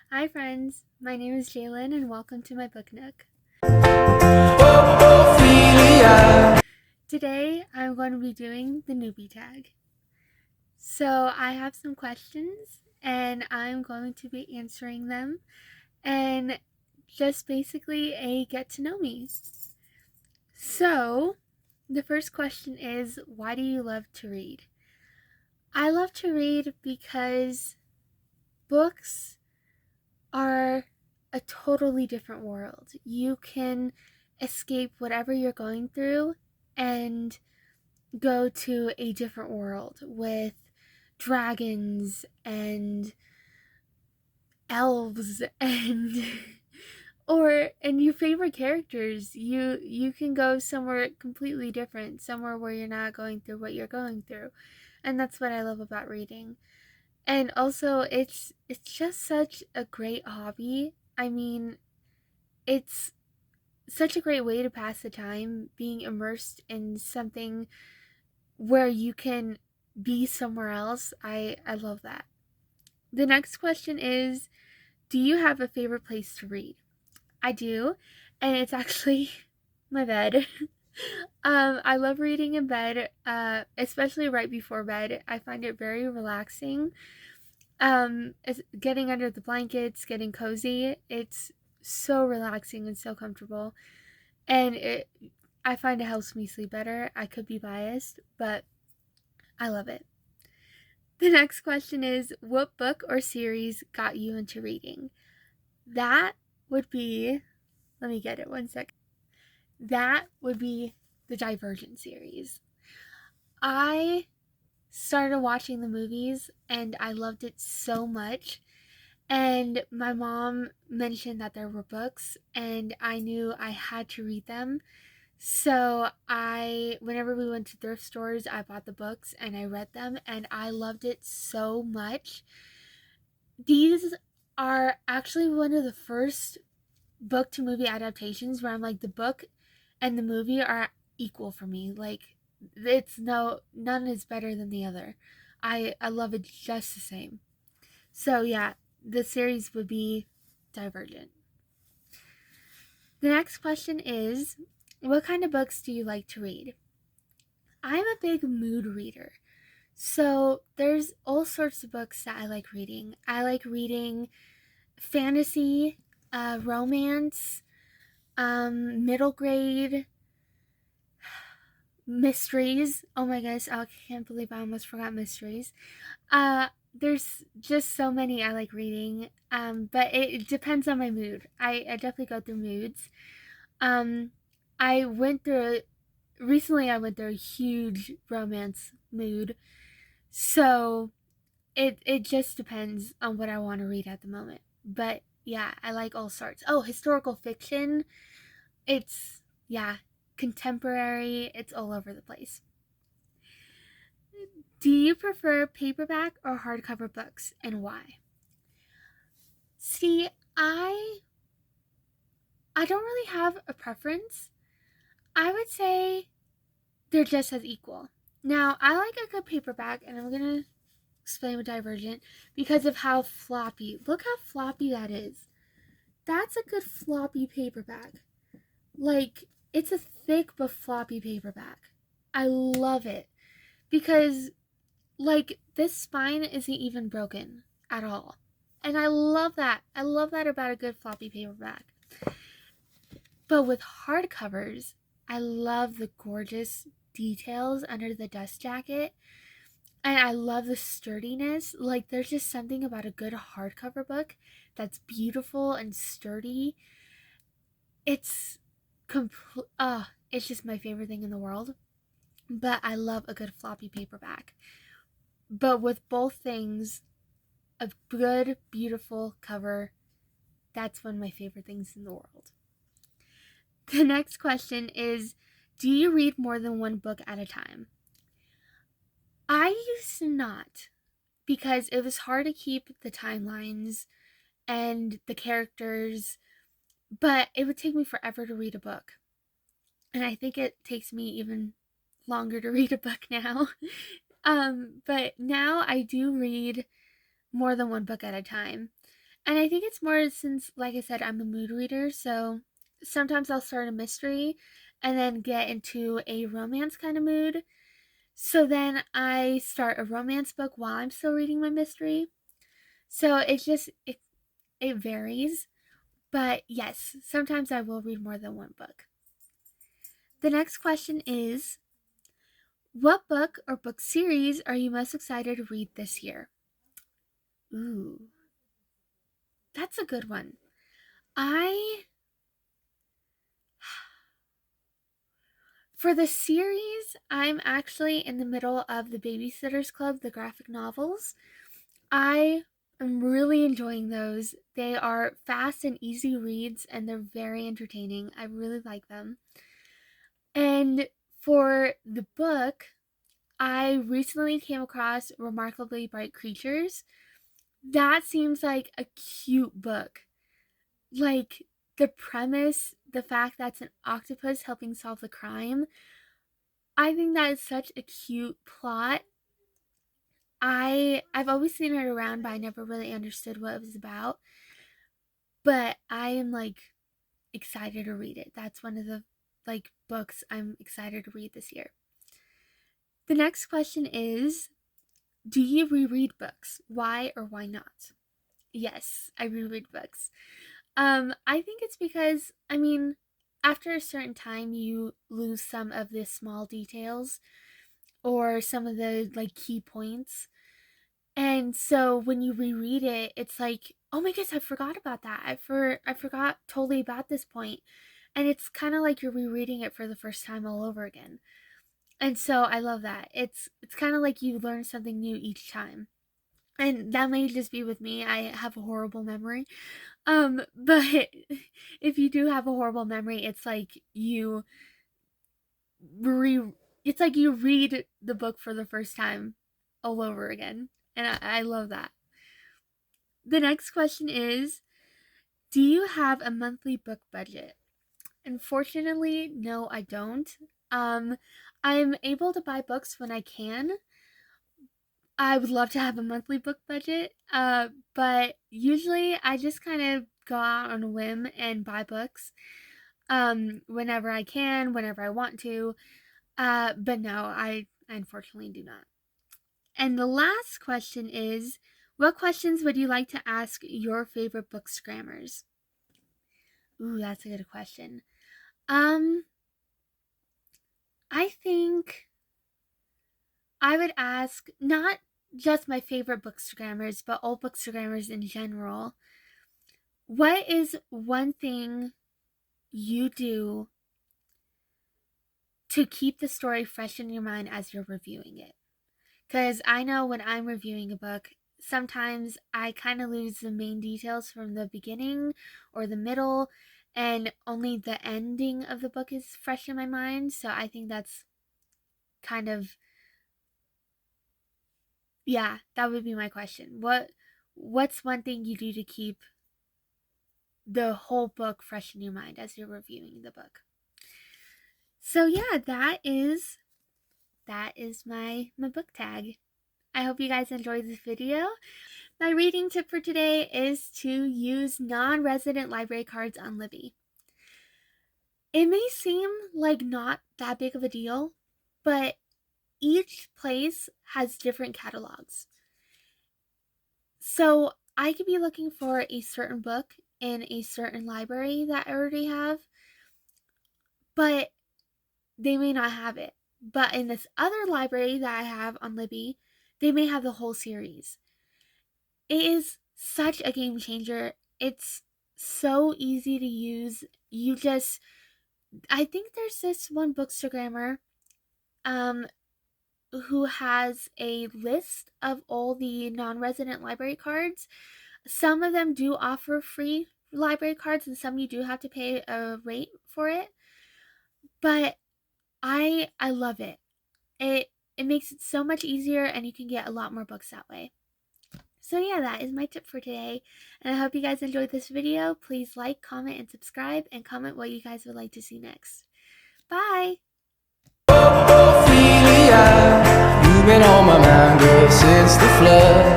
Hi friends, my name is Jalen and welcome to my book nook. Today I'm going to be doing the newbie tag. So I have some questions and I'm going to be answering them and just basically a get to know me. So the first question is, why do you love to read? I love to read because books are a totally different world. You can escape whatever you're going through and go to a different world with dragons and elves and and your favorite characters. You can go somewhere completely different, somewhere where you're not going through what you're going through. And that's what I love about reading. And also it's just such a great hobby. I mean, it's such a great way to pass the time, being immersed in something where you can be somewhere else. I love that. The next question is, do you have a favorite place to read? I do, and it's actually my bed. I love reading in bed, especially right before bed. I find it very relaxing. It's getting under the blankets, getting cozy. It's so relaxing and so comfortable, and I find it helps me sleep better. I could be biased, but I love it. The next question is, what book or series got you into reading? That would be, let me get it one sec. That would be the Divergent series. I started watching the movies and I loved it so much. And my mom mentioned that there were books and I knew I had to read them. So whenever we went to thrift stores, I bought the books and I read them and I loved it so much. These are actually one of the first book to movie adaptations where I'm like, the book and the movie are equal for me. Like, none is better than the other. I love it just the same. So yeah, the series would be Divergent. The next question is, what kind of books do you like to read? I'm a big mood reader. So there's all sorts of books that I like reading. I like reading fantasy, romance, middle grade, mysteries. Oh my gosh, I can't believe I almost forgot mysteries. There's just so many I like reading. But it depends on my mood. I definitely go through moods. Um, I went through recently. I went through a huge romance mood, so it just depends on what I want to read at the moment. But yeah, I like all sorts. Oh, historical fiction. It's yeah, contemporary. It's all over the place. Do you prefer paperback or hardcover books and why? See, I don't really have a preference. I would say they're just as equal. Now, I like a good paperback, and I'm gonna explain with Divergent because of how floppy. Look how floppy that is. That's a good floppy paperback. Like, it's a thick but floppy paperback. I love it because, like, this spine isn't even broken at all. And I love that. I love that about a good floppy paperback. But with hardcovers, I love the gorgeous details under the dust jacket. And I love the sturdiness. Like, there's just something about a good hardcover book that's beautiful and sturdy. It's it's just my favorite thing in the world. But I love a good floppy paperback. But with both things, a good, beautiful cover, that's one of my favorite things in the world. The next question is, do you read more than one book at a time? I used to not because it was hard to keep the timelines and the characters, but it would take me forever to read a book. And I think it takes me even longer to read a book now. But now I do read more than one book at a time. And I think it's more since, like I said, I'm a mood reader, so sometimes I'll start a mystery and then get into a romance kind of mood. So then I start a romance book while I'm still reading my mystery. So it varies. But yes, sometimes I will read more than one book. The next question is, what book or book series are you most excited to read this year? Ooh, that's a good one. I For the series, I'm actually in the middle of the Babysitter's Club, the graphic novels. I am really enjoying those. They are fast and easy reads, and they're very entertaining. I really like them. And for the book, I recently came across Remarkably Bright Creatures. That seems like a cute book. Like, the premise, the fact that it's an octopus helping solve the crime, I think that is such a cute plot. I've always seen it around, but I never really understood what it was about. But I am like excited to read it. That's one of the like books I'm excited to read this year. The next question is, do you reread books? Why or why not? Yes, I reread books. I think it's because, I mean, after a certain time you lose some of the small details or some of the like key points. And so when you reread it, it's like, oh my goodness, I forgot about that. I forgot totally about this point. And it's kind of like you're rereading it for the first time all over again. And so I love that. It's kind of like you learn something new each time. And that may just be with me. I have a horrible memory. But if you do have a horrible memory, re it's like you read the book for the first time all over again. And I love that. The next question is, do you have a monthly book budget? Unfortunately, no, I don't. Um, I'm able to buy books when I can. I would love to have a monthly book budget, but usually I just kind of go out on a whim and buy books whenever I can, whenever I want to. But no, I unfortunately do not. And the last question is, what questions would you like to ask your favorite bookstagrammers? Ooh, that's a good question. Um, I think I would ask not just my favorite bookstagrammers, but all bookstagrammers in general. What is one thing you do to keep the story fresh in your mind as you're reviewing it? Because I know when I'm reviewing a book, sometimes I kind of lose the main details from the beginning or the middle, and only the ending of the book is fresh in my mind. So I think that's kind of, yeah, that would be my question. What's one thing you do to keep the whole book fresh in your mind as you're reviewing the book? So yeah, that is my book tag. I hope you guys enjoyed this video. My reading tip for today is to use non-resident library cards on Libby. It may seem like not that big of a deal, but each place has different catalogs. So I could be looking for a certain book in a certain library that I already have, but they may not have it. But in this other library that I have on Libby, they may have the whole series. It is such a game changer. It's so easy to use. I think there's this one bookstagrammer who has a list of all the non-resident library cards. Some of them do offer free library cards, and some you do have to pay a rate for it. But I love it. It makes it so much easier, and you can get a lot more books that way. So yeah, that is my tip for today, and I hope you guys enjoyed this video. Please like, comment, and subscribe, and comment what you guys would like to see next. Bye! Ophelia, you've been on my mind, girl, since the flood.